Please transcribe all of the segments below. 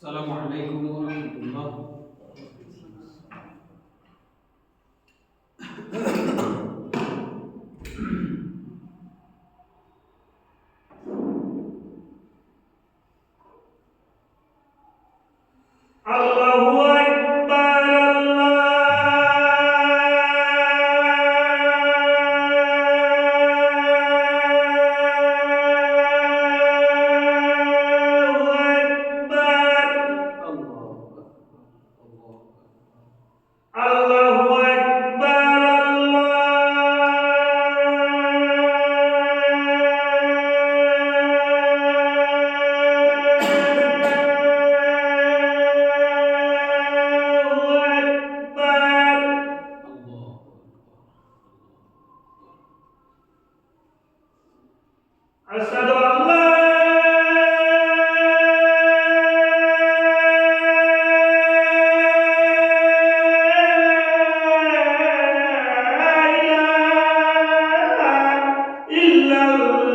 السلام عليكم ورحمة الله. الله أكبر الله أكبر أشهد أن لا إله إلا الله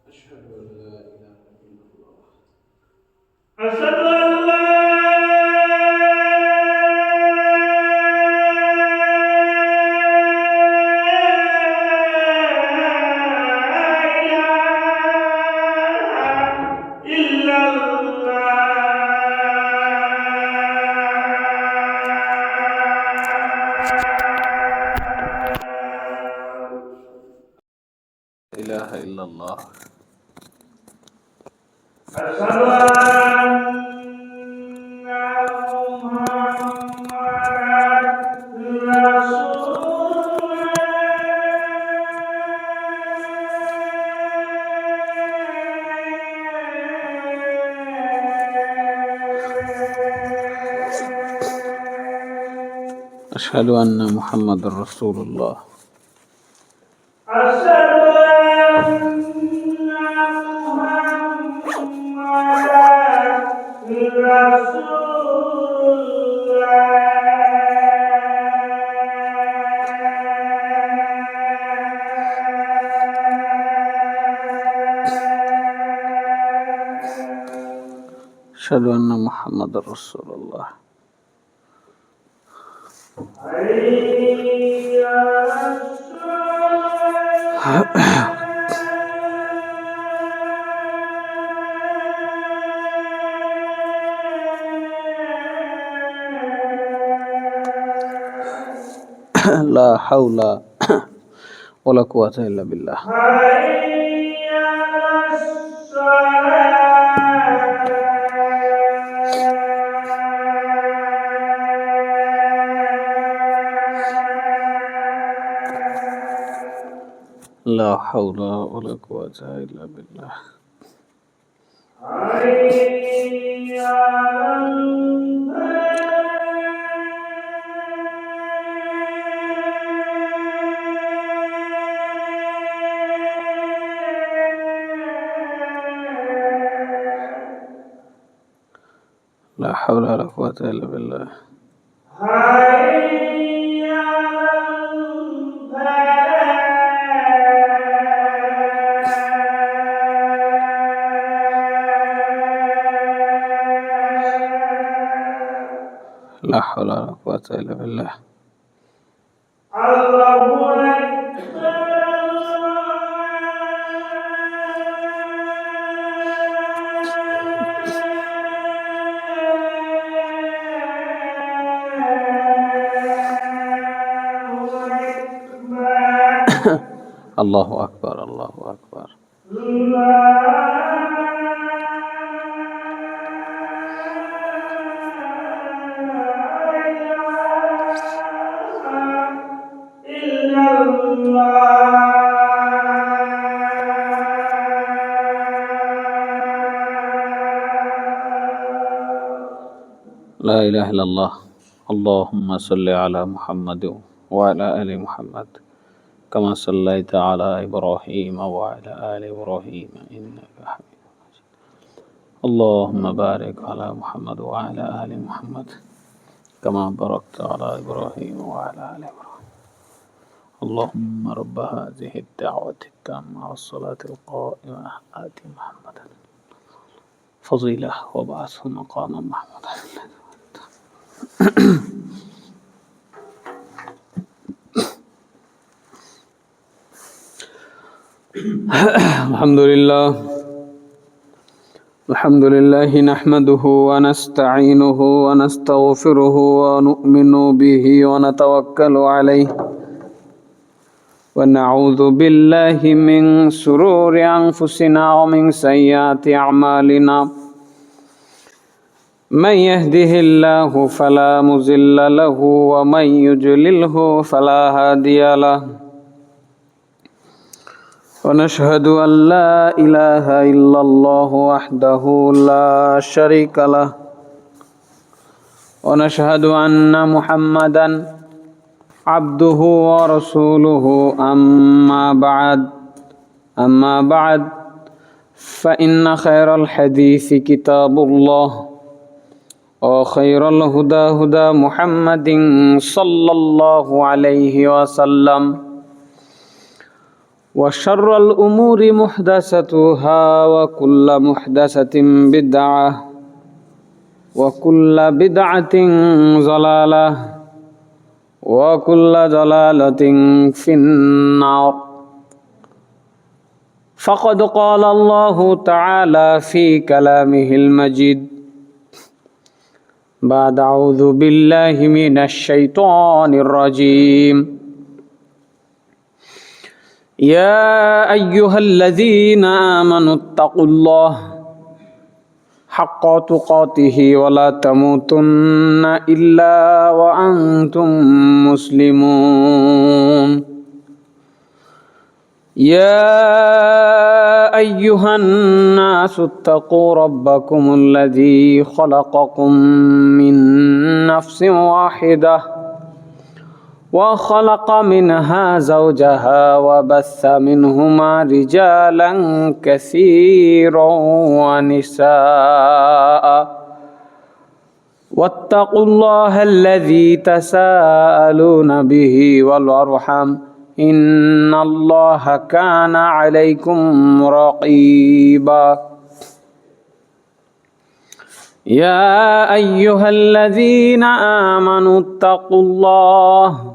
أشهد أن لا إله إلا الله. أشهد أن لا إله إلا الله إله إلا الله. أشهد أن محمدا رسول الله أشهد أن محمد رسول الله. أشهد أن محمدا رسول الله أشهد أن محمد رسول الله. حي على الصلاة لا حول ولا قوة إلا بالله. حي على الصلاة لا حول ولا قوة إلا بالله. حي على لا حول ولا قوة إلا بالله. حي على الفلاح لا حول ولا قوة إلا بالله. الله أكبر الله أكبر الله أكبر. لا إله إلا الله. اللهم صل على محمد وعلى آل محمد كما صليت على إبراهيم وعلى آل إبراهيم إنك حميد مجيد. اللهم بارك على محمد وعلى آل محمد كما باركت على إبراهيم وعلى آل إبراهيم. اللهم رب هذه الدعوة التامة والصلاة القائمة آت محمدا فضيلة وابعثه مقاما محمودا. الحمد لله نحمده ونستعينه ونستغفره ونؤمن به ونتوكل عليه ونعوذ بالله من شرور أنفسنا ومن سيئات أعمالنا. من يهده الله فلا مضل له ومن يضلله فلا هادي له. ونشهد أن لا إله إلا الله وحده لا شريك له. ونشهد أن محمدا عبده ورسوله. أما بعد فإن خير الحديث كتاب الله وخير الهدى هدى محمد صلى الله عليه وسلم وشر الأمور محدثاتها وكل محدثة بدعة وكل بدعة ضلالة وكل ضلالة في النار. فقد قال الله تعالى في كلامه المجيد بعد أعوذ بالله من الشيطان الرجيم. يا أيها الذين آمنوا اتقوا الله حق تقاته ولا تموتن إلا وأنتم مسلمون. يا أيها الناس اتقوا ربكم الذي خلقكم من نفس واحدة وخلق منها زوجها وبث منهما رجالا كثيرا ونساء واتقوا الله الذي تساءلون به والأرحام إن الله كان عليكم رقيبا. يا أيها الذين آمنوا اتقوا الله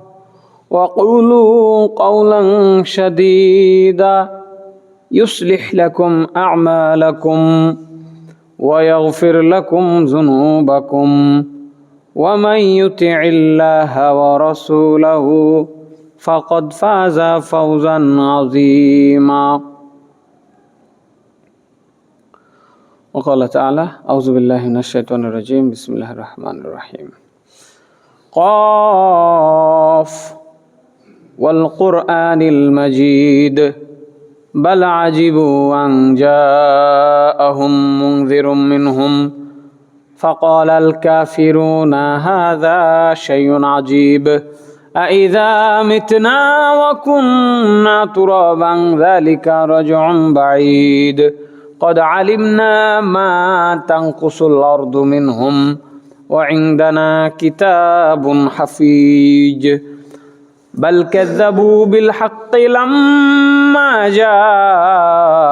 وقولوا قولا سديدا يصلح لكم أعمالكم ويغفر لكم ذنوبكم ومن يطع الله ورسوله فقد فاز فوزا عظيما. وقال تعالى أعوذ بالله من الشيطان الرجيم بسم الله الرحمن الرحيم. قاف والقرآن المجيد بل عجبوا أن جاءهم منذر منهم فقال الكافرون هذا شيء عجيب أإذا متنا وكنا ترابا ذلك رجع بعيد قد علمنا ما تنقص الأرض منهم وعندنا كتاب حفيظ بل كذبوا بالحق لما جاءهم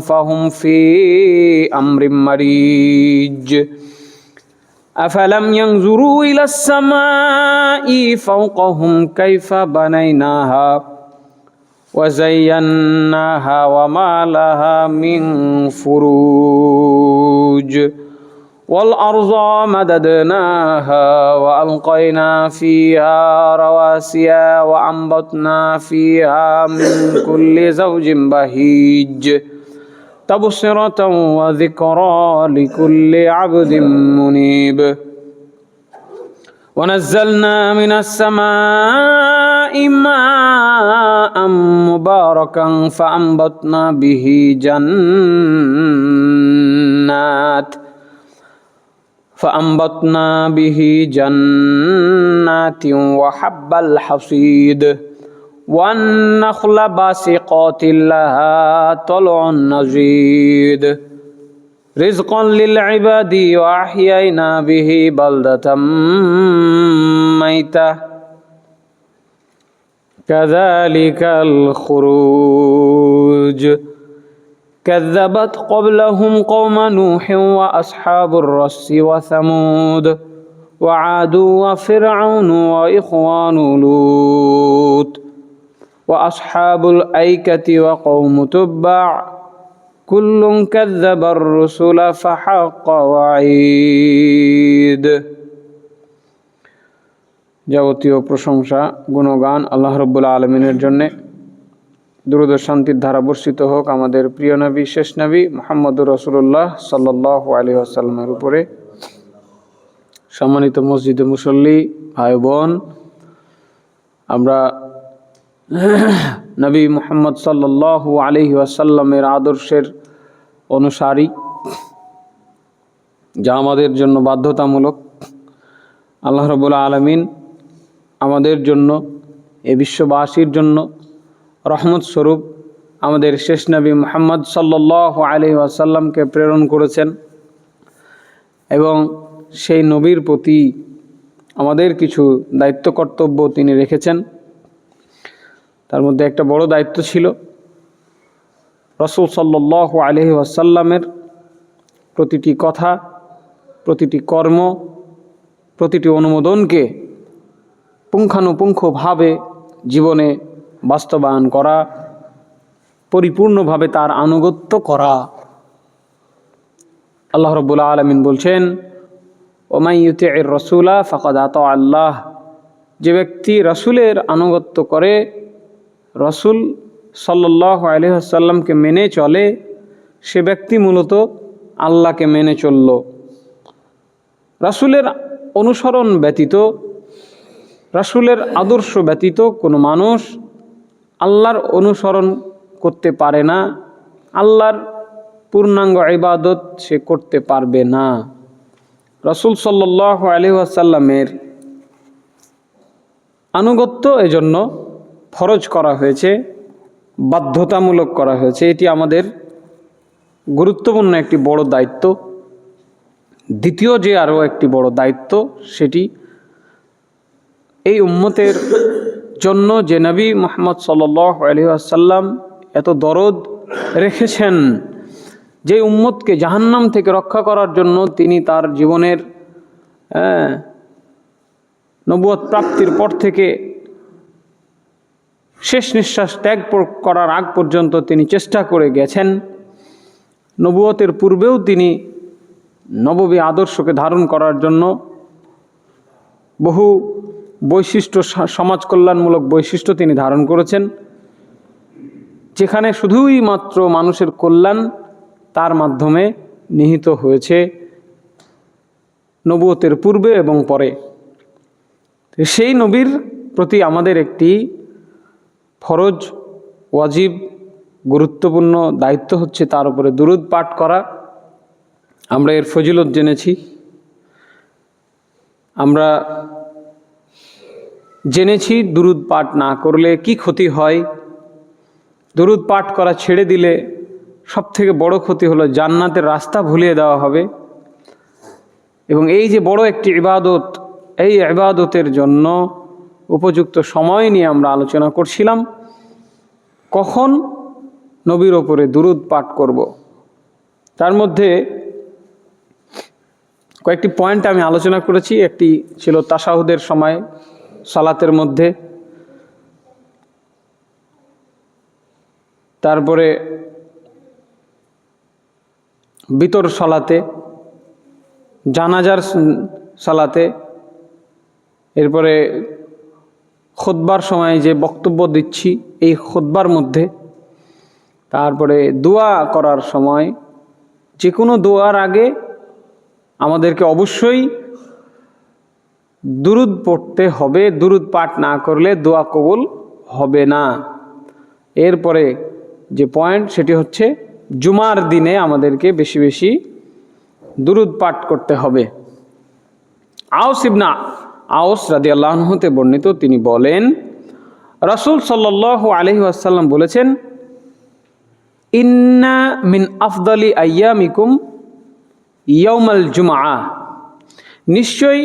فهم في أمر مريج أفلم ينظروا إلى السماء فوقهم كيف بنيناها وزيناها وما لها من فروج والأرض مددناها وألقينا فيها رواسي وأنبتنا فيها من كل زوج بهيج تبصرة وذكرى لكل عبد منيب. ونزلنا من السماء ماء مباركا فأنبتنا به جنات وحب الحصيد والنخل باسقات لها طلع نضيد رزقا للعباد وأحيينا به بلدة ميتة كذلك الخروج كذبت قبلهم قوم نوح وأصحاب الرس وثمود وعاد وفرعون وإخوان لوط وأصحاب الأيكة وقوم تبع كل كذب الرسل فحق وعيد। যাবতীয় প্রশংসা গুণগান আল্লাহ রাব্বুল আলামিনের জন্য। দুরূদ ও শান্তির ধারা বর্ষিত হোক আমাদের প্রিয় নবী শেষ নবী মুহাম্মদুর রাসূলুল্লাহ সাল্লাল্লাহু আলাইহি ওয়াসাল্লামের উপরে। সম্মানিত মসজিদে মুসল্লি ভাই বোন, আমরা নবী মুহাম্মদ সাল্লাল্লাহু আলাইহি ওয়াসাল্লামের আদর্শের অনুসারী, যা আমাদের জন্য বাধ্যতামূলক। আল্লাহ রাব্বুল আলামিন আমাদের জন্য, এই বিশ্ববাসীর জন্য রহমত স্বরূপ আমাদের শেষ নবী মুহাম্মদ সাল্লাল্লাহু আলাইহি ওয়াসাল্লামকে প্রেরণ করেছেন এবং সেই নবীর প্রতি আমাদের কিছু দায়িত্ব কর্তব্য তিনি রেখেছেন। তার মধ্যে একটা বড় দায়িত্ব ছিল রাসূল সাল্লাল্লাহু আলাইহি ওয়াসাল্লামের প্রতিটি কথা, প্রতিটি কর্ম, প্রতিটি অনুমোদনকে পুঙ্খানুপুঙ্খভাবে জীবনে বাস্তবায়ন করা, পরিপূর্ণভাবে তার আনুগত্য করা। আল্লাহ রাব্বুল আলামিন বলছেন, ওমাই ইউতিউর রাসূলা ফাকাদ আতা আল্লাহ, যে ব্যক্তি রাসূলের আনুগত্য করে, রাসূল সাল্লাল্লাহু আলাইহি ওয়াসাল্লামকে মেনে চলে, সে ব্যক্তি মূলত আল্লাহকে মেনে চলল। রাসূলের অনুসরণ ব্যতীত, রাসূলের আদর্শ ব্যতীত কোনো মানুষ আল্লাহর অনুসরণ করতে পারে না, আল্লাহর পূর্ণাঙ্গ ইবাদত সে করতে পারবে না। রাসূল সাল্লাল্লাহু আলাইহি ওয়াসাল্লামের আনুগত্য এজন্য ফরজ করা হয়েছে, বাধ্যতামূলক করা হয়েছে। এটি আমাদের গুরুত্বপূর্ণ একটি বড় দায়িত্ব। দ্বিতীয় যে আরও একটি বড় দায়িত্ব, সেটি এই উম্মতের জন্য যে নবী মুহাম্মদ সাল্লাল্লাহু আলাইহি ওয়াসাল্লাম এত দরদ রেখেছেন, যে উম্মতকে জাহান্নাম থেকে রক্ষা করার জন্য তিনি তার জীবনের নবুয়ত প্রাপ্তির পর থেকে শেষ নিঃশ্বাস ত্যাগ করার আগ পর্যন্ত তিনি চেষ্টা করে গেছেন। নবুয়তের পূর্বেও তিনি নববী আদর্শকে ধারণ করার জন্য বহু বৈশিষ্ট্য, সমাজ কল্যাণমূলক বৈশিষ্ট্য তিনি ধারণ করেছেন, যেখানে শুধুই মাত্র মানুষের কল্যাণ তার মাধ্যমে নিহিত হয়েছে নবুয়তের পূর্বে এবং পরে। সেই নবীর প্রতি আমাদের একটি ফরজ, ওয়াজিব, গুরুত্বপূর্ণ দায়িত্ব হচ্ছে তার উপরে দুরূদ পাঠ করা। আমরা এর ফজিলত জেনেছি, আমরা জেনেছি দুরূদ পাঠ না করলে কি ক্ষতি হয়। দুরূদ পাঠ করা ছেড়ে দিলে সবথেকে বড় ক্ষতি হলো জান্নাতের রাস্তা ভুলিয়ে দেওয়া হবে। এবং এই যে বড় একটি ইবাদত, এই ইবাদতের জন্য উপযুক্ত সময় নিয়ে আমরা আলোচনা করছিলাম, কখন নবীর ওপরে দুরূদ পাঠ করব। তার মধ্যে কয়েকটি পয়েন্ট আমি আলোচনা করেছি। একটি ছিল তাশাহুদের সময়, সালাতের মধ্যে, তারপরে বিতর সালাতে, জানাজার সালাতে, এরপরে খুতবার সময় যে বক্তব্য দিচ্ছি এই খুতবার মধ্যে, তারপরে দোয়া করার সময়। যে কোনো দোয়ার আগে আমাদেরকে অবশ্যই দুরূদ পড়তে হবে। দুরূদ পাঠ না করলে দোয়া কবুল হবে না। এরপরে যে পয়েন্ট, সেটি হচ্ছে জুমার দিনে আমাদেরকে বেশি বেশি দুরূদ পাঠ করতে হবে। আওস ইবনে আওস রাদিয়াল্লাহু আনহু তে বর্ণিত, তিনি বলেন, রাসূল সাল্লাল্লাহু আলাইহি ওয়াসাল্লাম বলেছেন, ইন্না মিন আফদালি আইয়ামিকুম ইয়াউমাল জুমআ, নিশ্চয়ই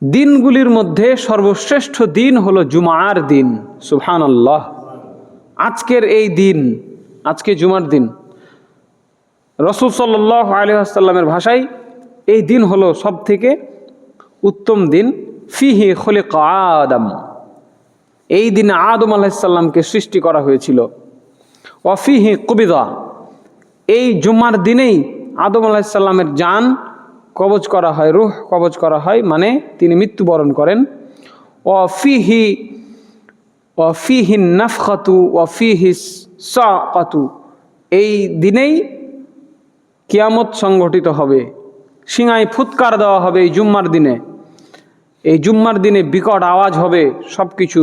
দিনগুলির মধ্যে সর্বশ্রেষ্ঠ দিন হলো জুমার দিন। সুবহানাল্লাহ। আজকের এই দিন, আজকে জুমার দিন, রাসূল সাল্লাল্লাহু আলাইহি ওয়াসাল্লামের ভাষায় এই দিন হলো সব থেকে উত্তম দিন। ফিহি খুলিকা আদম, এই দিনে আদম আলাইহিস সালামকে সৃষ্টি করা হয়েছিল। ওয়া ফিহি কুবিদা, এই জুমার দিনেই আদম আলাইহিস সালামের জান কবজ করা হয়, রূহ কবজ করা হয়, মানে তিনি মৃত্যুবরণ করেন। ওয়া ফিহি নাফখাতু ওয়া ফিহি সাকাতু, এই দিনেই কিয়ামত সংঘটিত হবে, সিঙায় ফুৎকার দেওয়া হবে এই জুম্মার দিনে। এই জুম্মার দিনে বিকট আওয়াজ হবে, সব কিছু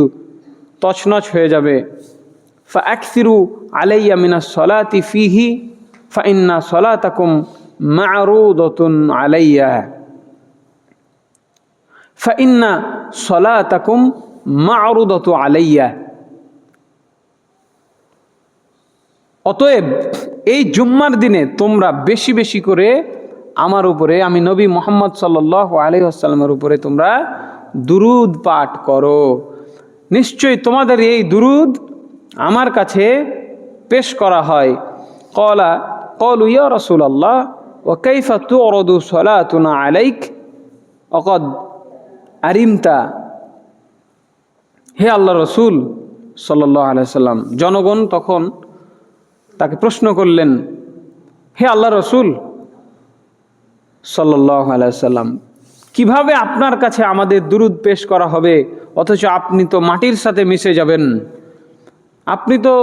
তছনছ হয়ে যাবে। ফাআকসিরু আলাইয়া মিনাস সলাতি ফিহি ফাইন্না সলাতাকুম মা'রুদাতুন আলাইয়া, ফাইন্না সলাতাকুম মা'রুদাতু আলাইয়া। অতএব এই জুম্মার দিনে তোমরা বেশি বেশি করে আমার উপরে, আমি নবী মুহাম্মদ সাল্লাল্লাহু আলাইহি ওয়াসাল্লামের উপরে তোমরা দুরুদ পাঠ করো। নিশ্চয়ই তোমাদের এই দুরুদ আমার কাছে পেশ করা হয়। ক্বালু ইয়া রাসূলাল্লাহ ওয়া কাইফা তু'রাদু সালাতুনা আলাইক ওয়াকাদ আরিমতা। হে আল্লাহর রাসূল সাল্লাল্লাহু আলাইহি ওয়াসাল্লাম, জনগণ তখন তাকে প্রশ্ন করলেন, হে আল্লাহর রাসূল সাল্লাল্লাহু আলাইহি ওয়াসাল্লাম, কিভাবে আপনার কাছে আমাদের দুরুদ পেশ করা হবে, অথচ আপনি তো মাটির সাথে মিশে যাবেন, আপনি তো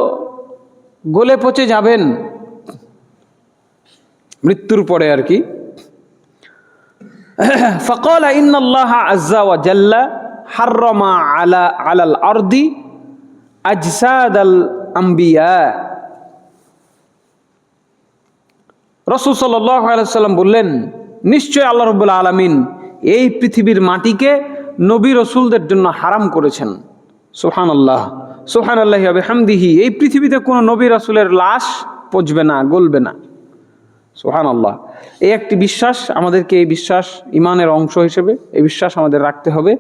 গলে পচে যাবেন মৃত্যুর পরে আর কি। ফাকালা ইন্নাল্লাহা আযজা ওয়া জাল্লা হাররামা আলাল আরদি আজসাদাল আম্বিয়া। রাসূল সাল্লাল্লাহু আলাইহি ওয়াসাল্লাম বললেন, নিশ্চয় আল্লাহ রাব্বুল আলামিন এই পৃথিবীর মাটিকে নবী রাসূলদের জন্য হারাম করেছেন। সুবহানাল্লাহ, সুবহানাল্লাহি ওয়া বিহামদিহি। এই পৃথিবীতে কোনো নবী রাসূলের লাশ পচবে না, গলবে না। সুবহানাল্লাহ। এই একটি বিশ্বাস, আমাদেরকে এই বিশ্বাস ইমানের অংশ হিসেবে এই বিশ্বাস আমাদের রাখতে হবে।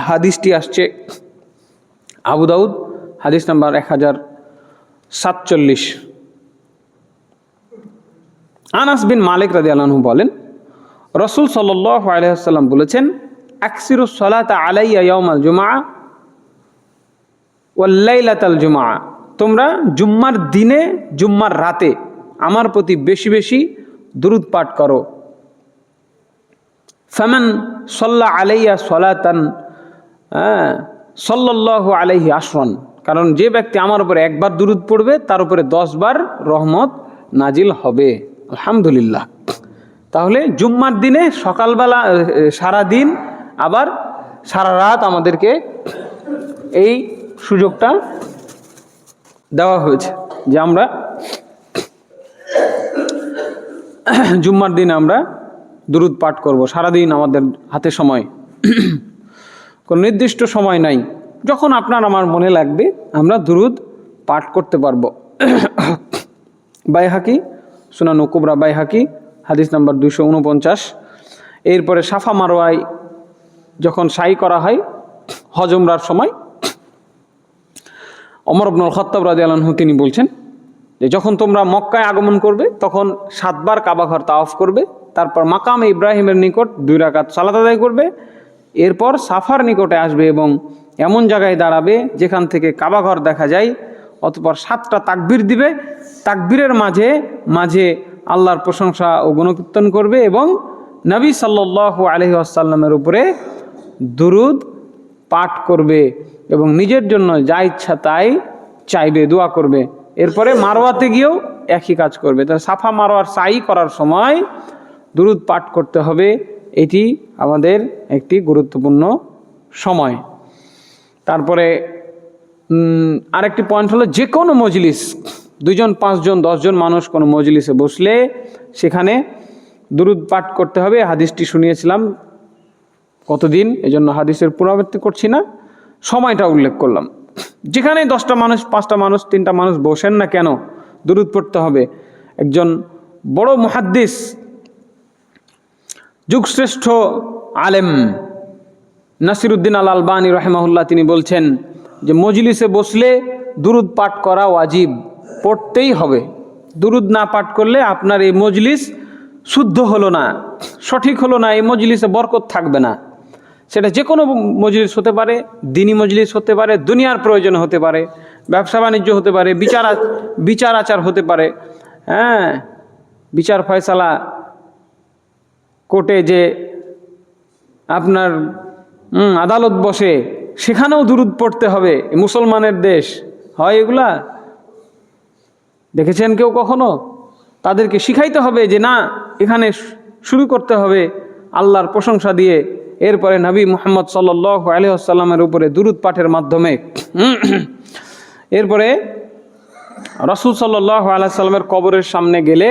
হাদিসটি আসছে আবু দাউদ, হাদিস নাম্বার 1047। আনাস বিন মালিক রাদিয়াল্লাহু আনহু বলেন, রাসূল সাল্লাল্লাহু আলাইহি ওয়াসাল্লাম বলেছেন, আকসিরুস সালাতা আলাইয়া ইয়াউমাল জুমআ ওয়াল লাইলাতাল জুমআ, তোমরা জুম্মার দিনে, জুম্মার রাতে আমার প্রতি বেশি বেশি দুরূদ পাঠ করো। ফামান সাল্লা আলাইয়া সালাতান সাল্লাল্লাহু আলাইহি আশরান, কারণ যে ব্যক্তি আমার উপরে একবার দুরূদ পড়বে তার উপরে 10 বার রহমত নাজিল হবে। আলহামদুলিল্লাহ। তাহলে জুম্মার দিনে সকালবেলা, সারা দিন, আবার সারা রাত আমাদেরকে এই সুযোগটা দেওয়া হয়েছে যে আমরা জুম্মার দিন আমরা দুরূদ পাঠ করব। সারাদিন আমাদের হাতে সময়, কোনো নির্দিষ্ট সময় নাই, যখন আপনার আমার মনে লাগবে আমরা দুরূদ পাঠ করতে পারবো। বাইহাকি, সুনান কুবরা বাইহাকি, হাদিস নাম্বার 249। এরপরে সাফা মারওয়ায় যখন সাই করা হয় হজ উমরার সময়, ওমর ইবনুল খাত্তাব রাদিয়াল্লাহু আনহু তিনি বলছেন যে যখন তোমরা মক্কায় আগমন করবে তখন 7 বার কাবা ঘর তাওয়াফ করবে, তারপর মাকামে ইব্রাহিমের নিকট 2 রাকাত সালাত আদায় করবে, এরপর সাফার নিকটে আসবে এবং এমন জায়গায় দাঁড়াবে যেখান থেকে কাবা ঘর দেখা যায়, অতঃপর 7টা তাকবীর দিবে, তাকবীরের মাঝে মাঝে আল্লাহর প্রশংসা ও গুণকীর্তন করবে এবং নবী সাল্লাল্লাহু আলাইহি ওয়াসাল্লামের উপরে দুরূদ পাঠ করবে এবং নিজের জন্য যা ইচ্ছা তাই চাইবে, দোয়া করবে। এরপরে মারওয়াতে গিয়েও একই কাজ করবে। তাহলে সাফা মারওয়ার সাই করার সময় দুরূদ পাঠ করতে হবে, এটি আমাদের একটি গুরুত্বপূর্ণ সময়। তারপরে আরেকটি পয়েন্ট হলো, যে কোনো মজলিস, 2 জন 5 জন 10 জন মানুষ কোনো মজলিসে বসলে সেখানে দুরূদ পাঠ করতে হবে। হাদিসটি শুনিয়েছিলাম কতদিন, এজন্য হাদিসের পুনরাবৃত্তি করছি না, সময়টা উল্লেখ করলাম। যেখানে 10টা মানুষ, 5টা মানুষ, 3টা মানুষ বসেন না কেন, দুরূদ পড়তে হবে। একজন বড় মুহাদ্দিস, যুগশ্রেষ্ঠ আলেম নাসিরুদ্দিন আল আলবানী রাহিমাহুল্লাহ তিনি বলছেন যে মজলিসে বসলে দুরুদ পাঠ করা ওয়াজিব, পড়তেই হবে। দুরুদ না পাঠ করলে আপনার এই মজলিস শুদ্ধ হলো না, সঠিক হলো না, এই মজলিসে বরকত থাকবে না। সেটা যে কোনো মজলিস হতে পারে, দিনী মজলিস হতে পারে, দুনিয়ার প্রয়োজন হতে পারে, ব্যবসা বাণিজ্য হতে পারে, বিচার আচার হতে পারে, হ্যাঁ, বিচার ফয়সালা কোর্টে যে আপনার আদালত বসে, সেখানেও দুরুদ পড়তে হবে। মুসলমানের দেশ হয় এগুলা? দেখেছেন কেউ কখনো? তাদেরকে শিখাইতে হবে যে না, এখানে শুরু করতে হবে আল্লাহর প্রশংসা দিয়ে, এরপরে নবী মুহাম্মদ সাল্লাল্লাহু আলাইহি ওয়াসাল্লামের উপরে দুরুদ পাঠের মাধ্যমে। এরপরে রাসূল সাল্লাল্লাহু আলাইহি ওয়াসাল্লামের কবরের সামনে গেলে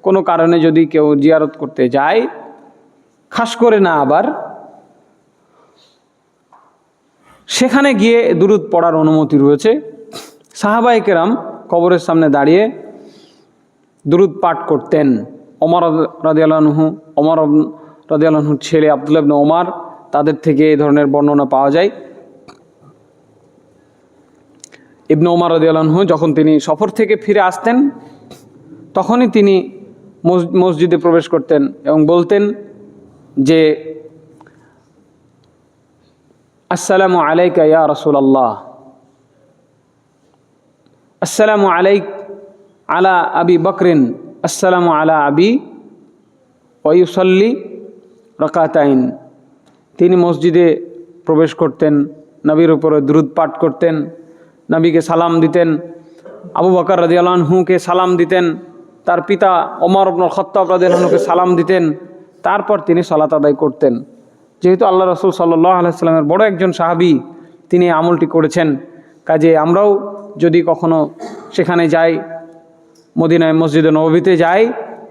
কোনো কারণে যদি কেউ জিয়ারত করতে যায়, খাস করে না আবার, সেখানে গিয়ে দুরুদ পড়ার অনুমতি রয়েছে। সাহাবায়ে কেরাম কবরের সামনে দাঁড়িয়ে দুরুদ পাঠ করতেন। ওমর রাদিয়াল্লাহু আনহুর ছেলে আব্দুল্লাহ ইবনে ওমর, তাদের থেকে এই ধরনের বর্ণনা পাওয়া যায়। ইবনে ওমর রাদিয়াল্লাহু আনহু যখন তিনি সফর থেকে ফিরে আসতেন, তখনই তিনি মসজিদে প্রবেশ করতেন এবং বলতেন যে আসসালামু আলাইকা ইয়া রাসূলুল্লাহ, আসসালামু আলাইক আলা আবি বকরিন, আসসালামু আলা আবি ওয়ায়ুসাল্লি রাকাতাইন। তিনি মসজিদে প্রবেশ করতেন, নবীর উপরে দুরূদ পাঠ করতেন, নবীকে সালাম দিতেন, আবু বকর রাদিয়াল্লাহু আনহুকে সালাম দিতেন, তার পিতা ওমর ইবনে খাত্তাব রাদিয়াল্লাহু আনহুকে সালাম দিতেন, তারপর তিনি সালাত আদায় করতেন। যেহেতু আল্লাহ রাসূল সাল্লাল্লাহু আলাইহি ওয়াসাল্লামের বড় একজন সাহাবী, তিনি আমলটি করেছেন, কাজে আমরাও যদি কখনো সেখানে যাই, মদিনায় মসজিদে নববীতে যাই,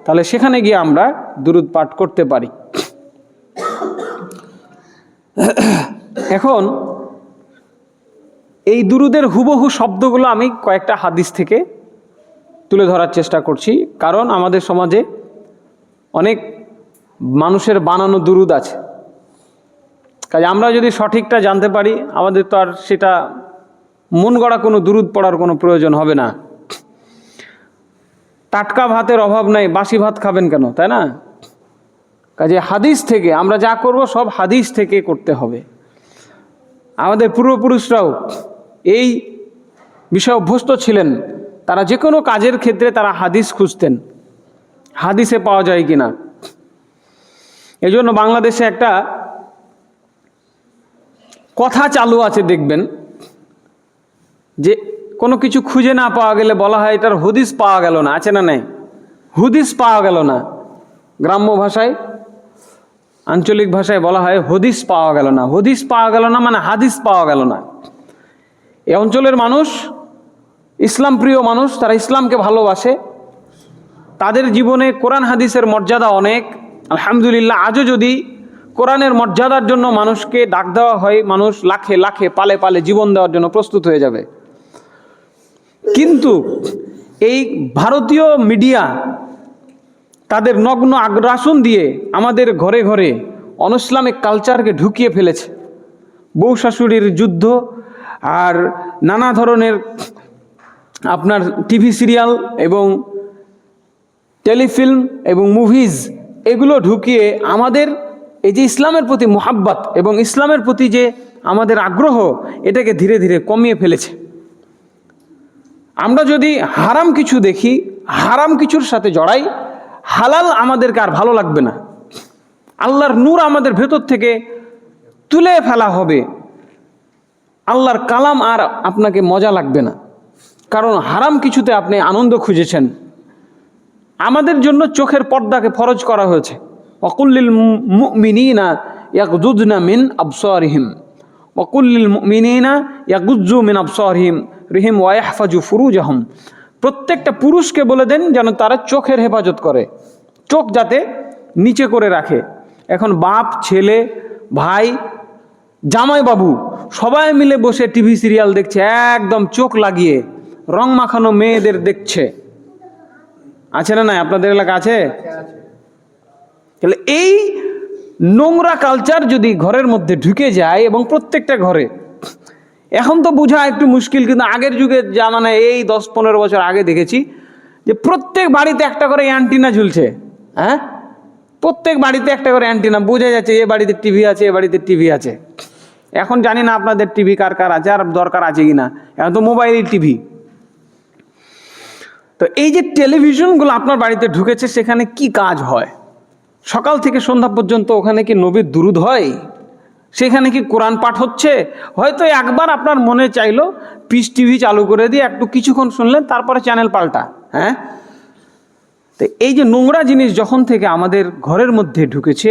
তাহলে সেখানে গিয়ে আমরা দুরূদ পাঠ করতে পারি। এখন এই দুরূদের হুবহু শব্দগুলো আমি কয়েকটা হাদিস থেকে তুলে ধরার চেষ্টা করছি, কারণ আমাদের সমাজে অনেক মানুষের বানানো দুরূদ আছে। কাজে আমরা যদি সঠিকটা জানতে পারি, আমাদের তো আর সেটা মন গড়া কোনো দুরূদ পড়ার কোনো প্রয়োজন হবে না। টাটকা ভাতের অভাব নাই, বাসি ভাত খাবেন কেন, তাই না? কাজে হাদিস থেকে আমরা যা করব সব হাদিস থেকে করতে হবে। আমাদের পূর্বপুরুষরাও এই বিষয়ে অভ্যস্ত ছিলেন। তারা যে কোনো কাজের ক্ষেত্রে তারা হাদিস খুঁজতেন, হাদিসে পাওয়া যায় কিনা। এই জন্য বাংলাদেশে একটা কথা চালু আছে, দেখবেন যে কোনো কিছু খুঁজে না পাওয়া গেলে বলা হয় এটার হদিস পাওয়া গেল না। আছে না নাই? হদিস পাওয়া গেল না। গ্রাম্য ভাষায়, আঞ্চলিক ভাষায় বলা হয় হদিস পাওয়া গেল না। হদিস পাওয়া গেল না মানে হাদিস পাওয়া গেল না। এই অঞ্চলের মানুষ ইসলাম প্রিয় মানুষ, তারা ইসলামকে ভালোবাসে, তাদের জীবনে কোরআন হাদিসের মর্যাদা অনেক। আলহামদুলিল্লাহ, আজও যদি কোরআনের মর্যাদার জন্য মানুষকে ডাক দেওয়া হয়, মানুষ লাখে লাখে পালে পালে জীবন দেওয়ার জন্য প্রস্তুত হয়ে যাবে। কিন্তু এই ভারতীয় মিডিয়া তাদের নগ্ন আগ্রাসন দিয়ে আমাদের ঘরে ঘরে অনইসলামিক কালচারকে ঢুকিয়ে ফেলেছে। বউ শাশুড়ির যুদ্ধ আর নানা ধরনের আপনার টিভি সিরিয়াল এবং টেলিফিল্ম এবং মুভিজ, এগুলো ঢুকিয়ে আমাদের এই যে ইসলামের প্রতি মোহাব্বত এবং ইসলামের প্রতি যে আমাদের আগ্রহ, এটাকে ধীরে ধীরে কমিয়ে ফেলেছে। আমরা যদি হারাম কিছু দেখি, হারাম কিছুর সাথে জড়াই, হালাল আমাদেরকে আর ভালো লাগবে না। আল্লাহর নূর আমাদের ভেতর থেকে তুলে ফেলা হবে। আল্লাহর কালাম আর আপনাকে মজা লাগবে না, কারণ হারাম কিছুতে আপনি আনন্দ খুঁজেছেন। আমাদের জন্য চোখের পর্দাকে ফরজ করা হয়েছে। ওয়াকুল্লিল মুমিনিনা ইয়াগযুযনা মিন আবসারিহিম ওয়াকুল্লিল মুমিনিনা ইয়াগুয্যু মিন আবসারিহিম ওয়া ইয়াহফাযু ফুরুজাহুম। প্রত্যেকটা পুরুষকে বলে দেন যেন তারা চোখের হেফাজত করে, চোখ যাতে নিচে করে রাখে। এখন বাপ, ছেলে, ভাই, জামাইবাবু সবাই মিলে বসে টিভি সিরিয়াল দেখছে, একদম চোখ লাগিয়ে রং মাখানো মেয়েদের দেখছে। আছে না নাই? আপনাদের এলাকা আছে? তাহলে এই নোংরা কালচার যদি ঘরের মধ্যে ঢুকে যায়, এবং প্রত্যেকটা ঘরে, এখন তো বোঝা একটু মুশকিল, কিন্তু আগের যুগে জামানায় এই 10-15 বছর আগে দেখেছি যে প্রত্যেক বাড়িতে একটা করে অ্যান্টিনা ঝুলছে। হ্যাঁ, প্রত্যেক বাড়িতে একটা করে অ্যান্টিনা, বোঝা যাচ্ছে এ বাড়িতে টিভি আছে, এ বাড়িতে টিভি আছে। এখন জানি না আপনাদের টিভি কার কার আছে আর দরকার আছে কিনা, এখন তো মোবাইল টিভি। তো এই যে টেলিভিশনগুলো আপনার বাড়িতে ঢুকেছে, সেখানে কি কাজ হয়? সকাল থেকে সন্ধ্যা পর্যন্ত ওখানে কি নবীর দুরূদ হয়? সেখানে কি কোরআন পাঠ হচ্ছে? হয়তো একবার আপনার মনে চাইলো পিস টিভি চালু করে দিয়ে একটু কিছুক্ষণ শুনলেন, তারপরে চ্যানেল পাল্টা। হ্যাঁ, তো এই যে নোংরা জিনিস যখন থেকে আমাদের ঘরের মধ্যে ঢুকেছে,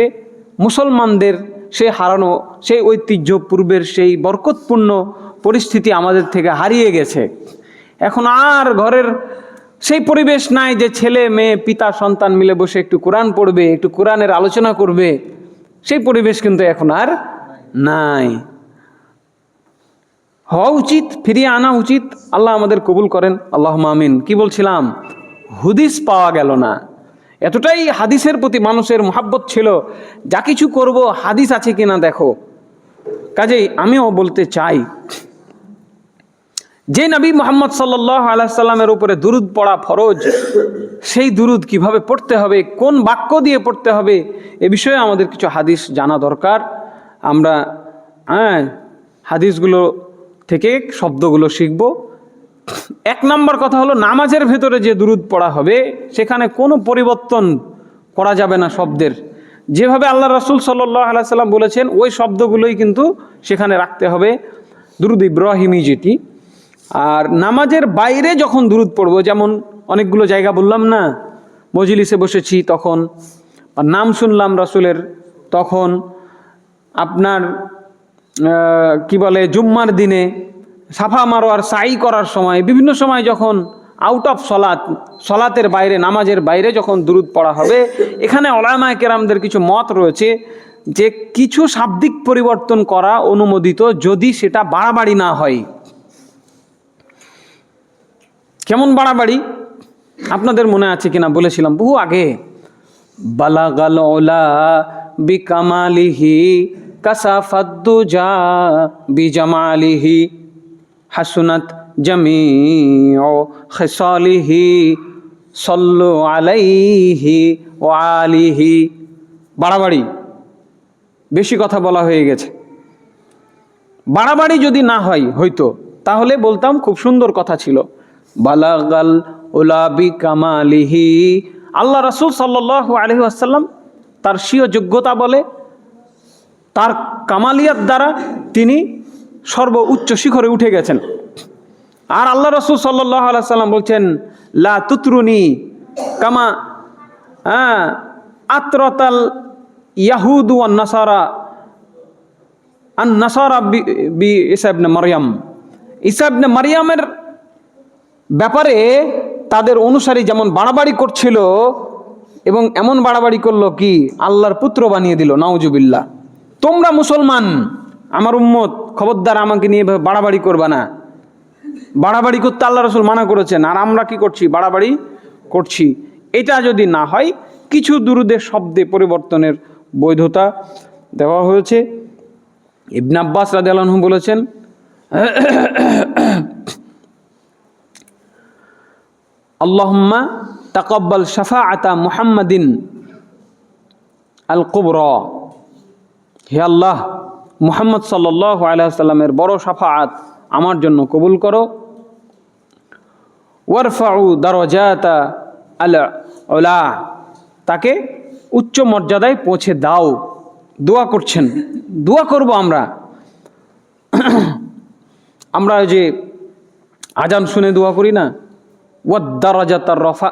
মুসলমানদের সেই হারানো সেই ঐতিহ্য, পূর্বের সেই বরকতপূর্ণ পরিস্থিতি আমাদের থেকে হারিয়ে গেছে। এখন আর ঘরের সেই পরিবেশ নাই যে ছেলে মেয়ে পিতা সন্তান মিলে বসে একটু কোরআন পড়বে, একটু কোরআনের আলোচনা করবে। সেই পরিবেশ কিন্তু এখন আর নাই। হওয়া উচিত, ফিরিয়ে আনা উচিত। আল্লাহ আমাদের কবুল করেন, আল্লাহুম্মা আমিন। কি বলছিলাম, হুদিস পাওয়া গেল না। এতটাই হাদিসের প্রতি মানুষের মহাব্বত ছিল, যা কিছু করব হাদিস আছে কিনা দেখো। কাজেই আমিও বলতে চাই, যে নবী মুহাম্মদ সাল্লাল্লাহু আলাইহি সাল্লামের উপরে দুরূদ পড়া ফরজ, সেই দুরূদ কিভাবে পড়তে হবে, কোন বাক্য দিয়ে পড়তে হবে, এ বিষয়ে আমাদের কিছু হাদিস জানা দরকার। আমরা হাদিসগুলো থেকে শব্দগুলো শিখব। 1 নম্বর কথা হলো, নামাজের ভেতরে যে দুরূদ পড়া হবে সেখানে কোনো পরিবর্তন করা যাবে না শব্দের। যেভাবে আল্লাহ রাসূল সাল্লাল্লাহু আলাইহি সাল্লাম বলেছেন ওই শব্দগুলোই কিন্তু সেখানে রাখতে হবে, দুরূদ ইব্রাহিমি যেটি। আর নামাজের বাইরে যখন দুরূদ পড়বো, যেমন অনেকগুলো জায়গা বললাম না, মজলিসে বসেছি তখন, নাম শুনলাম রাসূলের তখন, আপনার কি বলে জুম্মার দিনে সাফা মারোয়ার সাই করার সময়, বিভিন্ন সময় যখন আউট অফ সলাতের বাইরে, নামাজের বাইরে যখন দুরূদ পড়া হবে, এখানে উলামায়ে কেরামদের কিছু মত রয়েছে যে কিছু শাব্দিক পরিবর্তন করা অনুমোদিত, যদি সেটা বাড়াবাড়ি না হয়। কেমন বাড়াবাড়ি আপনাদের মনে আছে কিনা বলেছিলাম বহু আগে, বালাগাল উলা বিকামালিহি কাসাফাদ্দুজা বিজামালিহি হাসুনাত জামিউ খিসালিহি সাল্লু আলাইহি ওয়া আলিহি। বাড়াবাড়ি, বেশি কথা বলা হয়ে গেছে। বাড়াবাড়ি যদি না হয় হয়তো, তাহলে বলতাম খুব সুন্দর কথা ছিল, বালাগাল উলা বিকামালিহি। আল্লাহ রাসূল সাল্লাল্লাহু আলাইহি ওয়াসাল্লাম তার স্বীয় যোগ্যতা বলে, তার কামালিয়াত দ্বারা তিনি সর্বোচ্চ শিখরে উঠে গেছেন। আর আল্লাহ রাসূল সাল্লাল্লাহু আলাইহি ওয়াসাল্লাম বলছেন, লা তুতরুনি কামা আতরাতাল ইয়াহুদু ওয়ান নাসারা বি ঈসা ইবনে মারইয়াম। ঈসা ইবনে মারইয়ামের ব্যাপারে তাদের অনুসারী যেমন বাড়াবাড়ি করছিল, এবং এমন বাড়াবাড়ি করলো কি আল্লাহর পুত্র বানিয়ে দিল, নাউজুবিল্লাহ। তোমরা মুসলমান, আমার উম্মত, খবরদার আমাকে নিয়ে বাড়াবাড়ি করবা না। বাড়াবাড়ি করতে আল্লাহ রাসূল মানা করেছেন, আর আমরা কি করছি, বাড়াবাড়ি করছি। এটা যদি না হয়, কিছু দুরূদের শব্দে পরিবর্তনের বৈধতা দেওয়া হয়েছে। ইবনে আব্বাস রাদিয়াল্লাহু আনহু বলেছেন, আল্লাহুম্মা তাকাব্বাল শাফাআতা মুহাম্মাদিন আল কুবরা। হে আল্লাহ, মুহাম্মদ সাল্লাল্লাহু আলাইহি ওয়াসাল্লামের বড় শাফাআত আমার জন্য কবুল করো। ওয়ারফাউ দারাজাতা আল উলা, তাকে উচ্চ মর্যাদায় পৌঁছে দাও। দোয়া করছেন, দোয়া করব আমরা। আমরা যে আজান শুনে দোয়া করি না, ওয়াদ দারাজাতার রফা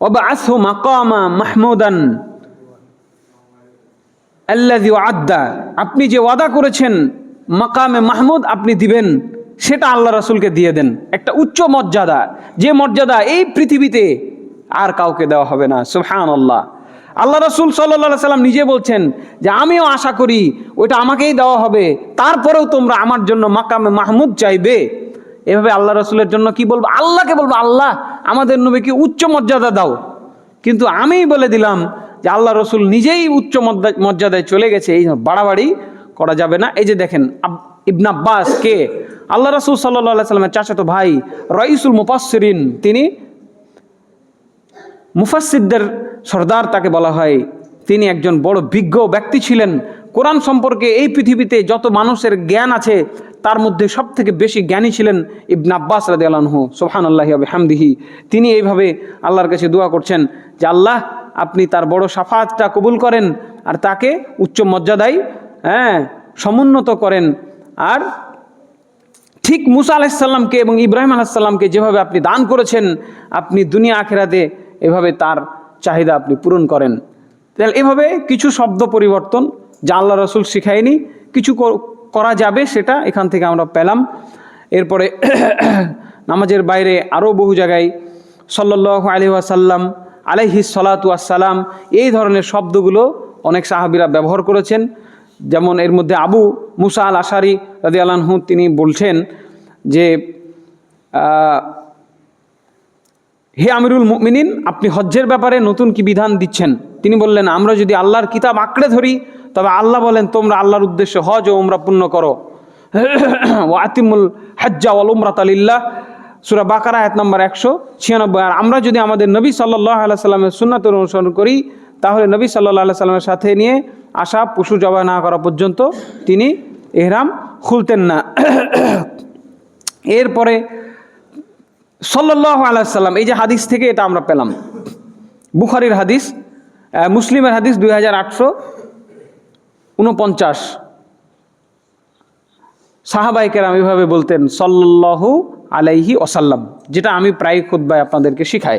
ওয়াবআসহু মাকামা মাহমুদান আল্লাযী ওয়া'আদা। আপনি যে ওয়াদা করেছেন মাকামে মাহমুদ আপনি দিবেন, সেটা আল্লাহ রাসূলকে দিয়ে দেন। একটা উচ্চ মর্যাদা, যে মর্যাদা এই পৃথিবীতে আর কাউকে দেওয়া হবে না। সুবহানাল্লাহ। আল্লাহ রাসূল সাল্লাল্লাহু আলাইহি সাল্লাম নিজে বলছেন যে আমিও আশা করি ওইটা আমাকেই দেওয়া হবে, তারপরেও তোমরা আমার জন্য মাকামে মাহমুদ চাইবে। এভাবে আল্লাহ রাসূলের জন্য কি বলবো, আল্লাহকে বলবো, আল্লাহ আমাদের নবীকে উচ্চ মর্যাদা দাও। কিন্তু আমি বলে দিলাম যে আল্লাহ রসুল নিজেই উচ্চ মর্যাদায় চলে গেছে, এই বাড়াবাড়ি করা যাবে না। এই যে দেখেন ইবনে আব্বাস কে? আল্লাহ রসুল সাল্লাল্লাহু আলাইহি সাল্লামের চাচাতো ভাই, রাইসুল মুফাসসিরিন, তিনি মুফাসসিরদের সর্দার তাকে বলা হয়। তিনি একজন বড় বিজ্ঞ ব্যক্তি ছিলেন। কোরআন সম্পর্কে এই পৃথিবীতে যত মানুষের জ্ঞান আছে তার মধ্যে সব থেকে বেশি জ্ঞানী ছিলেন ইবনে আব্বাস রাদিয়াল্লাহু আনহু, সুবহানাল্লাহি ওয়া বিহামদিহি। তিনি এইভাবে আল্লাহর কাছে দোয়া করছেন যে আল্লাহ আপনি তার বড় শাফাআতটা কবুল করেন আর তাকে উচ্চ মর্যাদায় সমুন্নত করেন। আর ঠিক মুসা আলাইহিস সালামকে এবং ইব্রাহিম আলাইহিস সালামকে যেভাবে আপনি দান করেছেন, আপনি দুনিয়া আখিরাতে এভাবে তার চাহিদা আপনি পূরণ করেন। তাহলে এভাবে কিছু শব্দ পরিবর্তন যা আল্লাহ রসুল শিখায়নি, কিছু করা যাবে সেটা এখান থেকে আমরা পেলাম। এরপরে নামাজের বাইরে আরও বহু জায়গায় সাল্লাল্লাহু আলাইহি ওয়াসাল্লাম, আলাইহিস সালাতু ওয়াসসালাম, এই ধরনের শব্দগুলো অনেক সাহাবীরা ব্যবহার করেছেন। যেমন এর মধ্যে আবু মুসা আল আশারি রাদিয়াল্লাহু আনহু তিনি বলছেন যে হে আমিরুল মুমিনিন, আপনি হজ্জের ব্যাপারে নতুন কি বিধান দিচ্ছেন? তিনি বললেন, আমরা যদি আল্লাহর কিতাব আঁকড়ে ধরি তবে আল্লাহ বলেন তোমরা আল্লাহর উদ্দেশ্যে হজ ও উমরা পূর্ণ করো। ওয়া আতিমুল হজ্জা ওয়াল উমরাতা লিল্লাহ, সূরা বাকারা আয়াত নম্বর 196। আর আমরা যদি আমাদের নবী সাল্লাল্লাহু আলাইহি সাল্লামের সুন্নাতের অনুসরণ করি তাহলে নবী সাল্লাল্লাহু আলাইহি সাল্লামের সাথে নিয়ে আসা পশু জবাই না করা পর্যন্ত তিনি ইহরাম খুলতেন না। এরপরে সাল্লাল্লাহু আলাইহি সাল্লাম, এই যে হাদিস থেকে এটা আমরা পেলাম, বুখারীর হাদিস, মুসলিমের হাদিস 2849। সাহাবায়ে কেরাম এভাবে বলতেন সাল্লাল্লাহু আলাইহি ওয়াসাল্লাম, যেটা আমি প্রায় খুতবায় আপনাদেরকে শিখাই।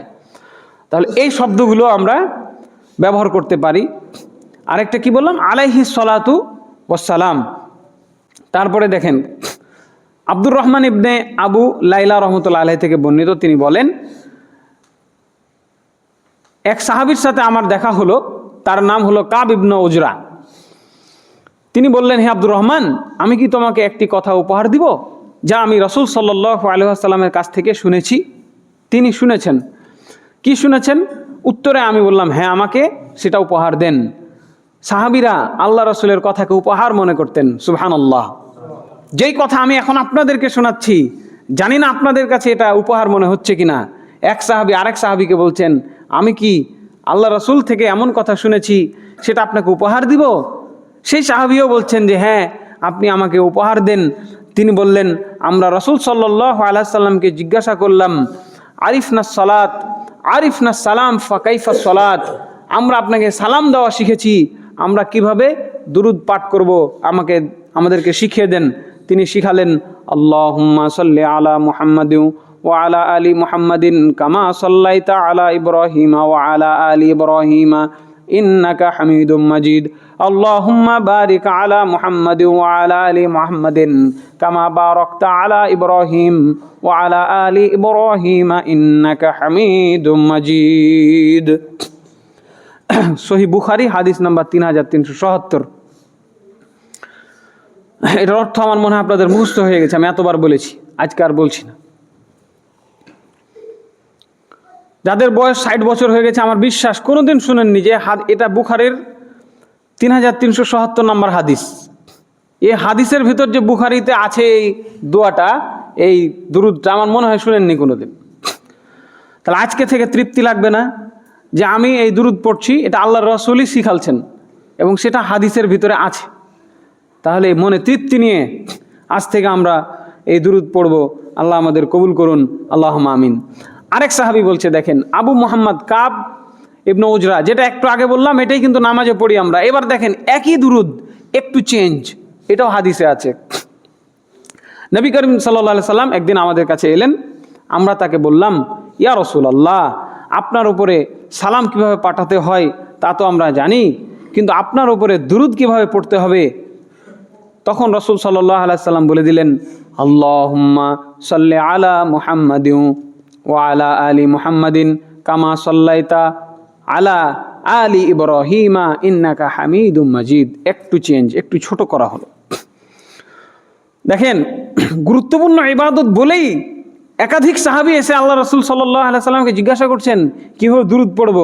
তাহলে এই শব্দগুলো আমরা ব্যবহার করতে পারি। আরেকটা কি বললাম? আলাইহি সালাতু ওয়াসসালাম। তারপরে দেখেন আব্দুর রহমান ইবনে আবু লাইলা রহমতুল্লাহ আলাইহি থেকে বর্ণিত, তিনি বলেন এক সাহাবীর সাথে আমার দেখা হলো, তার নাম হলো কাব ইবনে উজরা। তিনি বললেন, হে আব্দুর রহমান, আমি কি তোমাকে একটি কথা উপহার দিব যা আমি রাসূল সাল্লাল্লাহু আলাইহি ওয়াসাল্লামের কাছ থেকে শুনেছি? তিনি শুনেছেন। কি শুনেছেন? উত্তরে আমি বললাম, হ্যাঁ, আমাকে সেটা উপহার দেন। সাহাবীরা আল্লাহ রাসূলের কথাকে উপহার মনে করতেন। সুবহানাল্লাহ। যেই কথা আমি এখন আপনাদেরকে শোনাচ্ছি, জানি না আপনাদের কাছে এটা উপহার মনে হচ্ছে কিনা। এক সাহাবী আরেক সাহাবীকে বলছেন, আমি কি আল্লাহ রাসূল থেকে এমন কথা শুনেছি সেটা আপনাকে উপহার দিব? সেই সাহাবীও বলছেন যে হ্যাঁ, আপনি আমাকে উপহার দেন। তিনি বললেন, আমরা রাসূল সাল্লাল্লাহু আলাইহি সাল্লামকে জিজ্ঞাসা করলাম, আরিফনা সালাত আরিফনা সালাম ফাকাইফা সালাত, আমরা আপনাকে সালাম দেওয়া শিখেছি, আমরা কিভাবে দুরুদ পাঠ করব আমাদেরকে শিখিয়ে দেন। তিনি শিখালেন, আল্লাহুম্মা সাল্লি আলা মুহাম্মাদিন ওয়া আলা আলি মুহাম্মাদিন কামা সাল্লাইতা আলা ইব্রাহিমা ওয়া আলা আলি ইব্রাহিমা ইন্নাকা হামিদুম মাজিদ। আল্লাহুম্মা বারিক আলা মুহাম্মাদিন ওয়া আলা আলি মুহাম্মাদিন কামা বারাকতা আলা ইব্রাহিম ওয়া আলা আলি ইব্রাহিমা ইন্নাকা হামিদুম মাজিদ। সহিহ বুখারী হাদিস নাম্বার 3377। এটার অর্থ আমার মনে হয় আপনাদের মুখস্থ হয়ে গেছে, আমি এতবার বলেছি, আজকে আর বলছি না। যাদের বয়স 60 বছর হয়ে গেছে, আমার বিশ্বাস কোনোদিন শুনেননি যে এটা বুখারীর 3377 নম্বর হাদিস। এই হাদিসের ভিতর যে বুখারীতে আছে এই দোয়াটা, এই দুরুদটা, আমার মনে হয় শুনেননি কোনোদিন। তাহলে আজকে থেকে তৃপ্তি লাগবে না যে আমি এই দুরুদ পড়ছি, এটা আল্লাহর রাসূলই শিখালছেন এবং সেটা হাদিসের ভিতরে আছে। তাহলে মনে তৃপ্তি নিয়ে আজ থেকে আমরা এই দুরুদ পড়ব। আল্লাহ আমাদের কবুল করুন, আল্লাহুম্মা আমিন। আরেক সাহাবী বলছে, দেখেন আবু মুহাম্মদ কাব ইবনে উজরা, যেটা একটু আগে বললাম এটাই কিন্তু নামাজে পড়ি আমরা। এবার দেখেন একই দুরুদ একটু চেঞ্জ, এটাও হাদিসে আছে। নবী করিম সাল্লাল্লাহু আলাইহি সাল্লাম একদিন আমাদের কাছে এলেন, আমরা তাকে বললাম, ইয়া রাসূলুল্লাহ, আপনার উপরে সালাম কিভাবে পাঠাতে হয় তা তো আমরা জানি, কিন্তু আপনার উপরে দুরুদ কিভাবে পড়তে হবে? তখন রাসূল সাল্লাল্লাহু আলাইহি সাল্লাম বলে দিলেন, আল্লাহুম্মা সাল্লি আলা মুহাম্মাদিন ওয়া আলা আলি মুহাম্মাদিন কামা সাল্লাইতা আলা আলি ইব্রাহিমা ইন্নাকা হামিদুম মাজিদ। একটু চেঞ্জ, একটু ছোট করা হলো। দেখেন গুরুত্বপূর্ণ ইবাদত বলেই একাধিক সাহাবী এসে আল্লাহ রাসূল সাল্লাল্লাহু আলাইহি সাল্লামকে জিজ্ঞাসা করছেন কিভাবে দুরূদ পড়ব।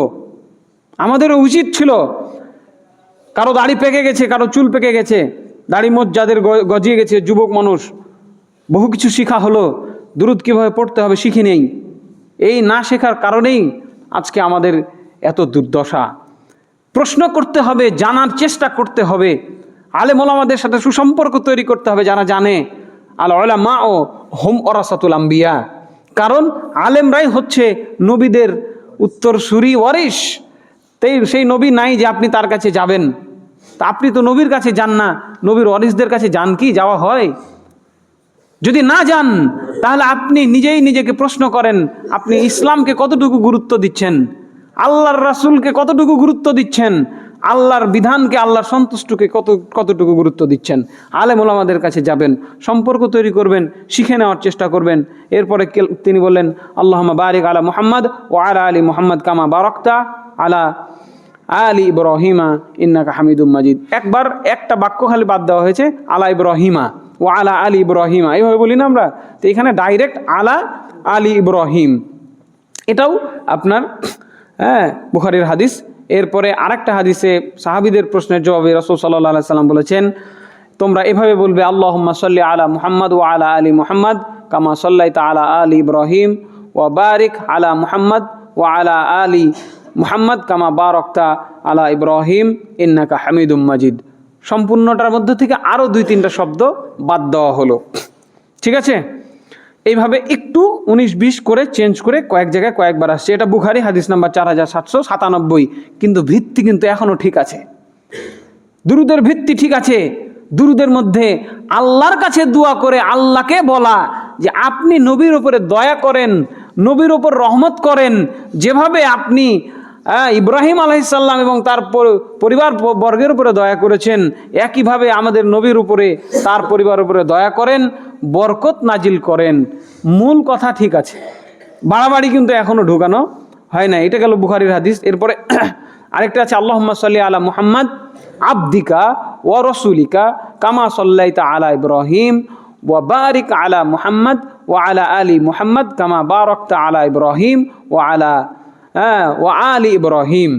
আমাদেরও উচিত ছিল, কারো দাড়ি পেকে গেছে, কারো চুল পেকে গেছে, দাড়ি মোচ যাদের গজিয়ে গেছে, যুবক মানুষ, বহু কিছু শিখা হলো, দুরূদ কীভাবে পড়তে হবে শিখি নেই। এই না শেখার কারণেই আজকে আমাদের এত দুর্দশা। প্রশ্ন করতে হবে, জানার চেষ্টা করতে হবে, আলেম ওলামাদের সাথে সুসম্পর্ক তৈরি করতে হবে যারা জানে। আল উলামা ও হুম ওয়ারাসাতুল আম্বিয়া, কারণ আলেমরাই হচ্ছে নবীদের উত্তরসূরি ওয়ারিস। সেই নবী নাই যে আপনি তার কাছে যাবেন, তা আপনি তো নবীর কাছে যান না, নবীর ওয়ারিসদের কাছে যান কি? যাওয়া হয়? যদি না যান তাহলে আপনি নিজেই নিজেকে প্রশ্ন করেন, আপনি ইসলামকে কতটুকু গুরুত্ব দিচ্ছেন, আল্লাহর রাসূলকে কতটুকু গুরুত্ব দিচ্ছেন, আল্লাহর বিধানকে, আল্লাহর সন্তুষ্টকে কতটুকু গুরুত্ব দিচ্ছেন। আলেম ওলামাদের কাছে যাবেন, সম্পর্ক তৈরি করবেন, শিখে নেওয়ার চেষ্টা করবেন। এরপরে তিনি বললেন, আল্লাহুম্মা বারিক আলা মুহাম্মদ ওয়া আলা আলি মুহাম্মদ কামা বারাকতা আলা আলি ইব্রাহিমা ইন্নাকা হামিদুম মাজিদ। একবার একটা বাক্য খালি বাদ দেওয়া হয়েছে, আলা ইব্রাহিমা ও আলা আলী ইব্রাহিমা, এইভাবে বলি না আমরা, তো এখানে ডাইরেক্ট আলা আলী ইব্রাহিম, এটাও আপনার বুখারীর হাদিস। এরপরে আরেকটা হাদিসে সাহাবীদের প্রশ্নের জবাবে রাসূল সাল্লাল্লাহু আলাইহি সাল্লাম বলেছেন, তোমরা এভাবে বলবে, আল্লাহুম্মা সাল্লি আলা মুহাম্মদ ওয়া আলা আলি মুহাম্মদ কামা সাল্লাইতা আলা আলি ইব্রাহিম ওয়া বারিক আলা মুহাম্মদ ওয়া আলা আলি মুহাম্মদ কামা বারাকতা আলা ইব্রাহিম ইন্নাকা হামিদুম মাজিদ। সম্পূর্ণটার মধ্যে থেকে আরও 2-3টা শব্দ বাদ দেওয়া হলো, ঠিক আছে? এইভাবে একটু 19-20 করে চেঞ্জ করে কয়েক জায়গায় কয়েকবার আসছে। এটা বুখারী হাদিস নাম্বার 4797, কিন্তু ভিত্তি কিন্তু এখনও ঠিক আছে, দুরুদের ভিত্তি ঠিক আছে। দুরুদের মধ্যে আল্লাহর কাছে দোয়া করে আল্লাহকে বলা যে আপনি নবীর উপরে দয়া করেন, নবীর উপর রহমত করেন, যেভাবে আপনি ইব্রাহিম আলাইহিস সালাম এবং তার পরিবার বর্গের উপরে দয়া করেছেন, একইভাবে আমাদের নবীর উপরে, তার পরিবার উপরে দয়া করেন, বরকত নাজিল করেন। মূল কথা ঠিক আছে, বাড়াবাড়ি কিন্তু এখনো ঢোকানো হয় না। এটা গেল বুখারীর হাদিস। এরপরে আরেকটা আছে, আল্লাহুম্মা সাল্লি আলা মুহাম্মদ আবদিকা ওয়া রাসূলিকা কামা সাল্লাইতা আলা ইব্রাহিম ওয়া বারিক আলা মুহাম্মদ ওয়া আলা আলি মুহাম্মদ কামা বারাকতা আলা ইব্রাহিম ওয়া আলি ইব্রাহিম।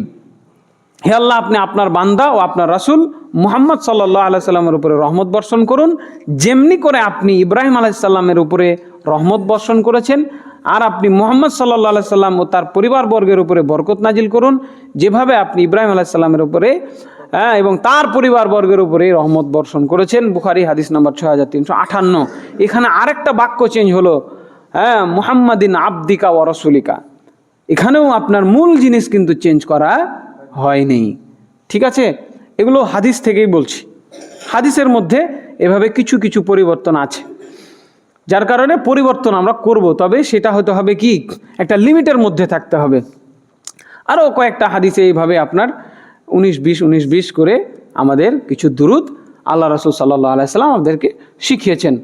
হে আল্লাহ, আপনি আপনার বান্দা ও আপনার রাসূল মুহাম্মদ সাল্লাল্লাহু আলাইহি সাল্লামের উপরে রহমত বর্ষণ করুন, যেমনি করে আপনি ইব্রাহিম আলাইহিস সালামের উপরে রহমত বর্ষণ করেছেন, আর আপনি মুহাম্মদ সাল্লাল্লাহু আলাইহি সাল্লাম ও তার পরিবারবর্গের উপরে বরকত নাজিল করুন, যেভাবে আপনি ইব্রাহিম আলাইহিস সালামের উপরে এবং তার পরিবারবর্গের উপরে রহমত বর্ষণ করেছেন। বুখারী হাদিস নাম্বার 6358। এখানে আরেকটা বাক্য চেঞ্জ হলো, মুহাম্মাদিন আবদিকা ওয়া রাসূলিকা। এখানেও আপনার মূল জিনিস কিন্তু চেঞ্জ করা হয়নি, ঠিক আছে? এগুলো হাদিস থেকেই বলছি। হাদিসের মধ্যে এভাবে কিছু কিছু পরিবর্তন আছে, যার কারণে পরিবর্তন আমরা করব, তবে সেটা হতে হবে কি, একটা লিমিটের মধ্যে থাকতে হবে। আরও কয়েকটা হাদিসে এইভাবে আপনার 19-20 করে আমাদের কিছু দুরুদ আল্লাহ রাসূল সাল্লাল্লাহু আলাইহি সাল্লাম আমাদেরকে শিখিয়েছেন।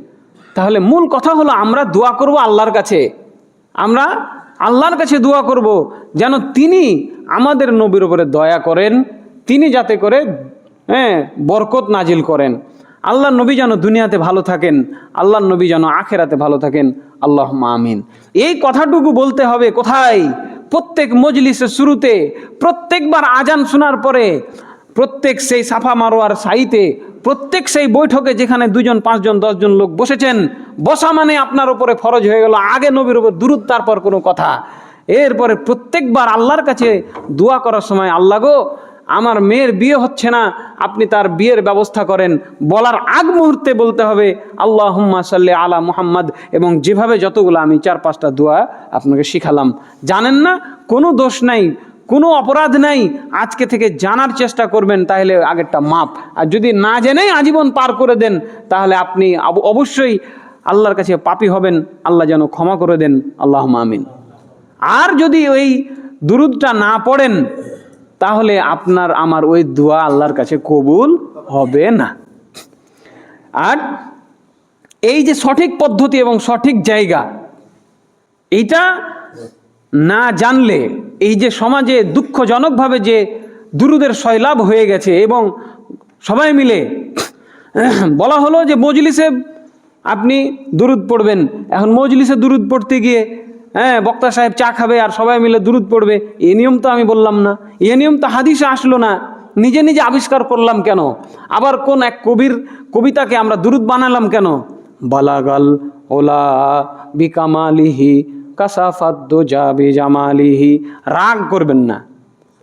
তাহলে মূল কথা হলো, আমরা দোয়া করব আল্লাহর কাছে, আমরা আল্লাহর কাছে দোয়া করব যেন তিনি আমাদের নবীর উপরে দয়া করেন, তিনি যাতে করে বরকত নাজিল করেন। আল্লাহর নবী যেন দুনিয়াতে ভালো থাকেন, আল্লাহর নবী যেন আখেরাতে ভালো থাকেন, আল্লাহুম্মা আমিন। এই কথাটুকু বলতে হবে কোথায়? প্রত্যেক মজলিসের শুরুতে, প্রত্যেকবার আজান শোনার পরে, প্রত্যেক সেই সাফা মারোয়ার সাইতে, প্রত্যেক সেই বৈঠকে যেখানে 2জন 5জন 10জন লোক বসেছেন, বসা মানে আপনার উপরে ফরজ হয়ে গেল আগে নবীর উপর দুরূদ, তারপর কোনো কথা। এরপরে প্রত্যেকবার আল্লাহর কাছে দোয়া করার সময়, আল্লাহ গো, আমার মেয়ের বিয়ে হচ্ছে না, আপনি তার বিয়ের ব্যবস্থা করেন, বলার আগ মুহূর্তে বলতে হবে আল্লাহুম্মা সাল্লি আলা মুহাম্মদ। এবং যেভাবে যতগুলো আমি 4-5টা দোয়া আপনাকে শিখালাম, জানেন না, কোনো দোষ নাই, কোনো অপরাধ নাই, আজকে থেকে জানার চেষ্টা করবেন, তাহলে আগেরটা মাপ। আর যদি না জেনেই আজীবন পার করে দেন, তাহলে আপনি অবশ্যই আল্লাহর কাছে পাপী হবেন, আল্লাহ যেন ক্ষমা করে দেন, আল্লাহুম্মা আমিন। আর যদি ওই দুরূদটা না পড়েন, তাহলে আপনার আমার ওই দোয়া আল্লাহর কাছে কবুল হবে না। আর এই যে সঠিক পদ্ধতি এবং সঠিক জায়গা, এইটা না জানলে, এই যে সমাজে দুঃখজনকভাবে যে দুরূদের সয়লাভ হয়ে গেছে, এবং সবাই মিলে বলা হলো যে মজলিসে আপনি দুরূদ পড়বেন, এখন মজলিসে দুরূদ পড়তে গিয়ে হ্যাঁ বক্তা সাহেব চা খাবে আর সবাই মিলে দুরুদ পড়বে, এই নিয়ম তো আমি বললাম না, এই নিয়ম তো হাদিসে আসলো না, নিজে নিজে আবিষ্কার করলাম কেন? আবার কোন এক কবির কবিতাকে আমরা দুরুদ বানালাম কেন? বালাগাল ওলা বিকামালিহি কাসাফাদ্দু জাবি জামালিহি। রাগ করবেন না,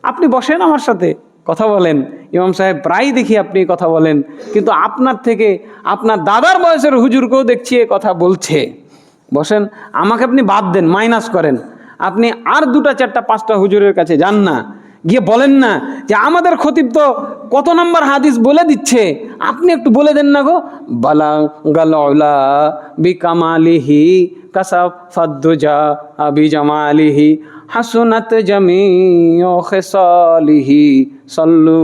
আপনি বসেন আমার সাথে কথা বলেন, ইমাম সাহেব প্রায় দেখি আপনি কথা বলেন, কিন্তু আপনার থেকে আপনার দাদার বয়সের হুজুরকেও দেখছি এ কথা বলছে। বসেন, আমাকে আপনি বাদ দেন, মাইনাস করেন, আপনি আর 2টা 4টা 5টা হুজুরের কাছে যান না, গিয়ে বলেন না যে আমাদের খতিব তো কত নম্বর হাদিস বলে দিচ্ছে, আপনি একটু বলে দেন না গো। বালাগাল উলা বিকামালিহি কাসাফাদ্দুজা আবি জামালিহি হাসুনাত জামিউ খিসালিহি সাল্লু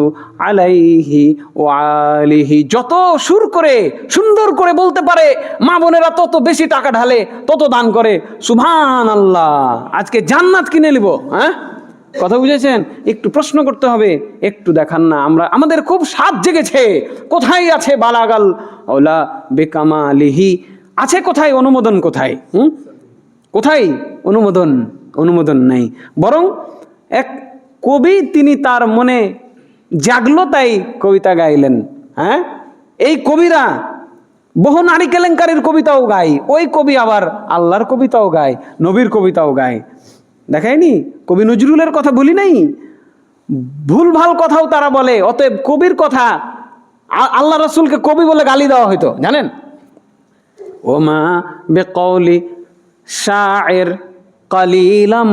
আলাইহি ওয়া আলিহি। যত সুর করে সুন্দর করে বলতে পারে মা বোনেরা তত বেশি টাকা ঢালে, তত দান করে। সুবহানাল্লাহ, আজকে জান্নাত কিনে নিব। হ্যাঁ, কথা বুঝেছেন? একটু প্রশ্ন করতে হবে, একটু দেখান না, আমাদের খুব স্বাদ জেগেছে। কোথায় আছে বালাগাল ওলা বেকামালিহি? আছে কোথায়? অনুমোদন কোথায়? কোথায় অনুমোদন? অনুমোদন নাই। বরং এক কবি, তিনি তার মনে জাগলো তাই কবিতা গাইলেন। হ্যাঁ, এই কবিরা বহু নারী কেলেঙ্কারির কবিতাও গায়, ওই কবি আবার আল্লাহর কবিতাও গায়, নবীর কবিতাও গায়। দেখায়নি? কবি নজরুলের কথা বলি নাই, ভুলভাল কথাও তারা বলে। অতএব কবির কথা, আল্লাহ রসুলকে কবি বলে গালি দেওয়া হইতো, জানেন? ওমা বেকৌলি শায়ের কালিলাম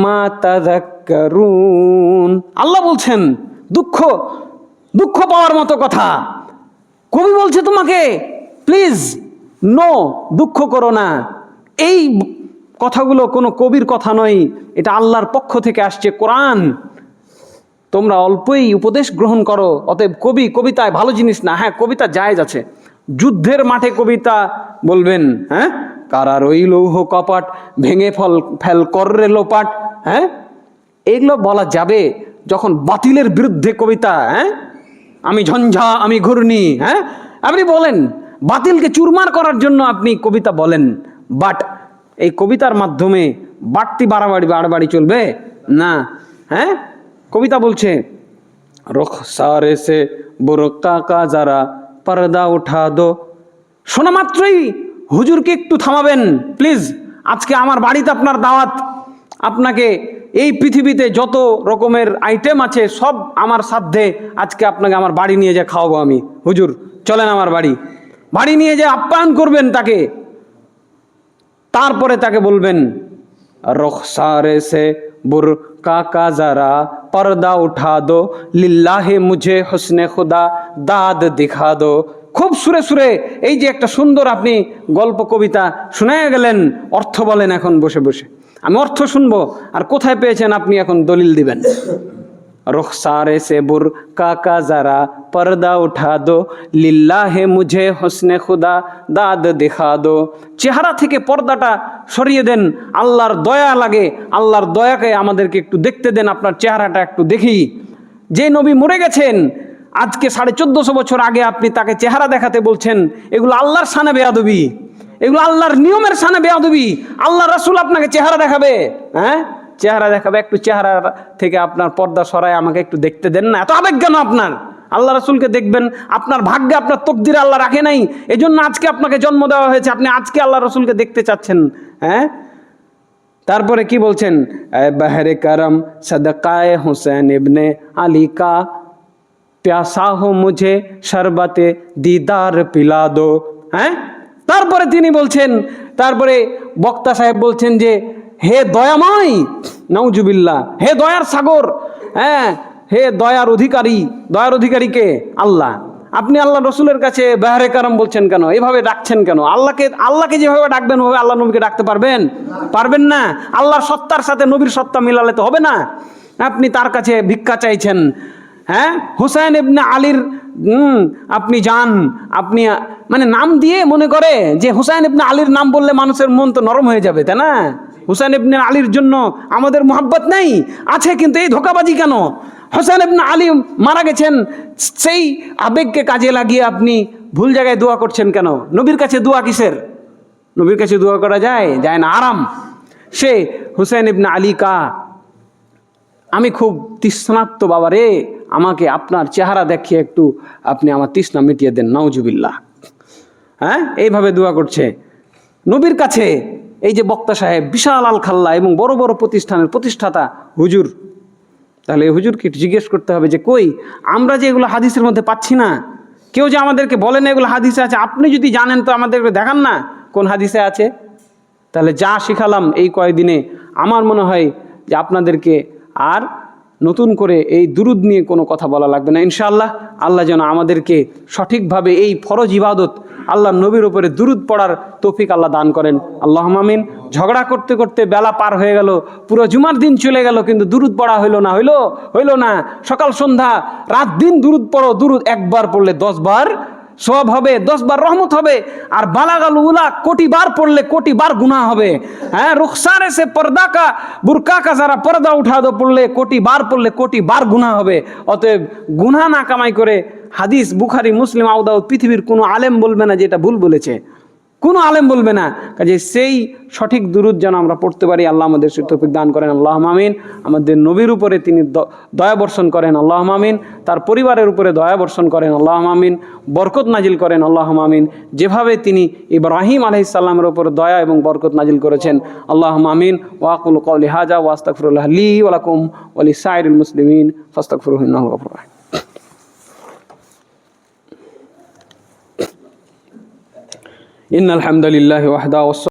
মা তাযাক্কারুন। আল্লাহ বলছেন দুঃখ দুঃখ পাওয়ার মতো কথা কবি বলছে তোমাকে, প্লিজ নো, দুঃখ করো না। এই কথাগুলো কোনো কবির কথা নয়, এটা আল্লাহর পক্ষ থেকে আসছে, কোরআন। তোমরা অল্পই উপদেশ গ্রহণ করো, অতএব কবিতায় ভালো জিনিস না। হ্যাঁ, কবিতা জায়েজ আছে, যুদ্ধের মাঠে কবিতা বলবেন। হ্যাঁ, কারার ওই লৌহ কপাট ভেঙে ফেল কররে লোপাট। হ্যাঁ, এগুলো বলা যাবে যখন বাতিলের বিরুদ্ধে কবিতা। হ্যাঁ, আমি ঝঞ্ঝা আমি ঘূর্ণি। হ্যাঁ, আপনি বলেন বাতিলকে চুরমার করার জন্য আপনি কবিতা বলেন, বাট এই কবিতার মাধ্যমে বাড়তি বাড়াবাড়ি চলবে না। হ্যাঁ, কবিতা বলছে রুখসারে সে বুরকা কা যারা পর্দা উঠা দো। শোনা মাত্রই হুজুরকে একটু থামাবেন প্লিজ, আজকে আমার বাড়িতে আপনার দাওয়াত। আপনাকে এই পৃথিবীতে যত রকমের আইটেম আছে সব আমার সাধ্যে আজকে আপনাকে আমার বাড়ি নিয়ে যা খাওয়াবো আমি। হুজুর চলেন আমার বাড়ি নিয়ে যে আপ্যায়ন করবেন তাকে। তারপরে তাকে বলবেন রুখসারে সে বুরকা কা যারা পর্দা উঠা দো, লিল্লাহে মুঝে হুসনে খুদা দাদ দিখা দো। খুব সুরে সুরে এই যে একটা সুন্দর আপনি গল্প কবিতা শুনে গেলেন, অর্থ বলেন এখন বসে বসে। আমি অর্থ শুনবো, আর কোথায় পেয়েছেন আপনি এখন দলিল দিবেন। রুখসারে সে বুরকা কা যারা পর্দা উঠা দো, লিল্লাহে মুঝে হুসনে খুদা দাদ দিখা দো। চেহারা থেকে পর্দাটা সরিয়ে দেন, আল্লাহর দয়া লাগে, আল্লাহর দয়াকে আমাদেরকে একটু দেখতে দেন, আপনার চেহারাটা একটু দেখি। যে নবী মরে গেছেন আজকে 1450 বছর আগে, আপনি তাকে চেহারা দেখাতে বলছেন, এগুলো আল্লাহর শানে বেয়াদবি, এগুলো আল্লাহর নিয়মের শানে বেয়াদবি। আল্লাহ রাসূল আপনাকে চেহারা দেখাবে? হ্যাঁ, চেহারা দেখাবে, একটু চেহারা থেকে আপনার পর্দা সরায় আমাকে একটু দেখতে দেন না। এত আবেগ কেন আপনার? আল্লাহ রাসূলকে দেখবেন, আপনার ভাগ্যে আপনার তকদিরে আল্লাহ রাখে নাই, এজন্য আজকে আপনাকে জন্ম দেওয়া হয়েছে, আপনি আজকে আল্লাহ রাসূলকে দেখতে চাচ্ছেন। হ্যাঁ, তারপরে কি বলছেন? বহরে করম সদকায়ে হুসैन ইবনে আলী কা প্যাসা হো মুঝে শরবতে দিদার পিলা দো। হ্যাঁ, তারপরে তিনি বলছেন, তারপরে বক্তা সাহেব বলছেন যে হে দয়াময়, নাউজুবিল্লাহ, হে দয়ার সাগর, হ্যাঁ, হে দয়ার অধিকারীকে আল্লাহ। আপনি আল্লাহ রসুলের কাছে বহরে করম বলছেন কেন? এভাবে ডাকছেন কেন? আল্লাহকে যেভাবে ডাকবেন ওভাবে আল্লাহ নবীকে ডাকতে পারবেন না। আল্লাহর সত্তার সাথে নবীর সত্তা মিলালে তো হবে না। আপনি তার কাছে ভিক্ষা চাইছেন। হ্যাঁ, হুসैन ইবনে আলীর আপনি যান, আপনি মানে নাম দিয়ে মনে করে যে হুসैन ইবনে আলীর নাম বললে মানুষের মন তো নরম হয়ে যাবে, তাই না? হুসैन ইবনে আলীর জন্য আমাদের মোহাব্বত নেই, আছে, কিন্তু এই ধোকাবাজি কেন? হুসैन ইবনে আলী মারা গেছেন, সেই আবেগকে কাজে লাগিয়ে আপনি ভুল জায়গায় দোয়া করছেন কেন? নবীর কাছে দোয়া কিসের? নবীর কাছে দোয়া করা যায় না, আরাম। সে হুসেন ইবনে আলী কা, আমি খুব তৃষ্ণার্ত বাবা রে, আমাকে আপনার চেহারা দেখিয়ে একটু আপনি আমার তৃষ্ণা মিটিয়ে দেন, নাউজুবিল্লাহ। হ্যাঁ, এইভাবে দোয়া করছে নবীর কাছে। এই যে বক্তা সাহেব বিশাল আল খাল্লা এবং বড় বড় প্রতিষ্ঠানের প্রতিষ্ঠাতা হুজুর, তাহলে এই হুজুরকে জিজ্ঞেস করতে হবে যে কই আমরা যে এগুলো হাদিসের মধ্যে পাচ্ছি না, কেউ যে আমাদেরকে বলে না এগুলো হাদিসে আছে, আপনি যদি জানেন তো আমাদেরকে দেখান না কোন হাদিসে আছে। তাহলে যা শিখালাম এই কয়েকদিনে, আমার মনে হয় যে আপনাদেরকে আর নতুন করে এই দুরুদ নিয়ে কোনো কথা বলা লাগবে না ইনশাআল্লাহ। আল্লাহ যেন আমাদেরকে সঠিকভাবে এই ফরজ ইবাদত আল্লাহ নবীর উপরে দুরুদ পড়ার তৌফিক আল্লাহ দান করেন, আল্লাহুম্মা আমিন। ঝগড়া করতে করতে বেলা পার হয়ে গেল, পুরো জুমার দিন চলে গেল, কিন্তু দুরুদ পড়া হইলো না। সকাল সন্ধ্যা রাত দিন দুরুদ পড়ো, দুরুদ একবার পড়লে 10 বার সওয়াব হবে, 10 বার রহমত হবে। আর বালাগাল উলা কোটি বার পড়লে কোটি বার গুনাহ হবে। হ্যাঁ, রুখসারে সে পর্দা কা বুরকা কা যারা পর্দা উঠা দো পড়লে কোটি বার গুনাহ হবে। অতএব গুনাহ না কামাই করে, হাদিস বুখারী মুসলিম আবু দাউদ পৃথিবীর কোনো আলেম বলবে না যে এটা ভুল বলেছে, কোনো আলেম বলবে না। কাজে সেই সঠিক দুরুদ যেন আমরা পড়তে পারি, আল্লাহ আমাদের তৌফিক দান করেন, আল্লাহুম্মা আমিন। আমাদের নবীর উপরে তিনি দয়া বর্ষণ করেন, আল্লাহুম্মা আমিন। তার পরিবারের উপরে দয়া বর্ষণ করেন, আল্লাহুম্মা আমিন। বরকত নাজিল করেন, আল্লাহুম্মা আমিন। যেভাবে তিনি ইব্রাহিম আলাইহিস সালামের উপর দয়া এবং বরকত নাজিল করেছেন, আল্লাহুম্মা আমিন। ওয়া আকুলু কওলি হাযা ওয়া আস্তাগফিরুল্লাহ লি ওয়া লাকুম ওয়া লিসাইরিল মুসলিমিন ফাস্তাগফিরুহু ইন্নাহু গফুরুর রাহিম। ইন্নাল হামদালিল্লাহি ওয়াহদা।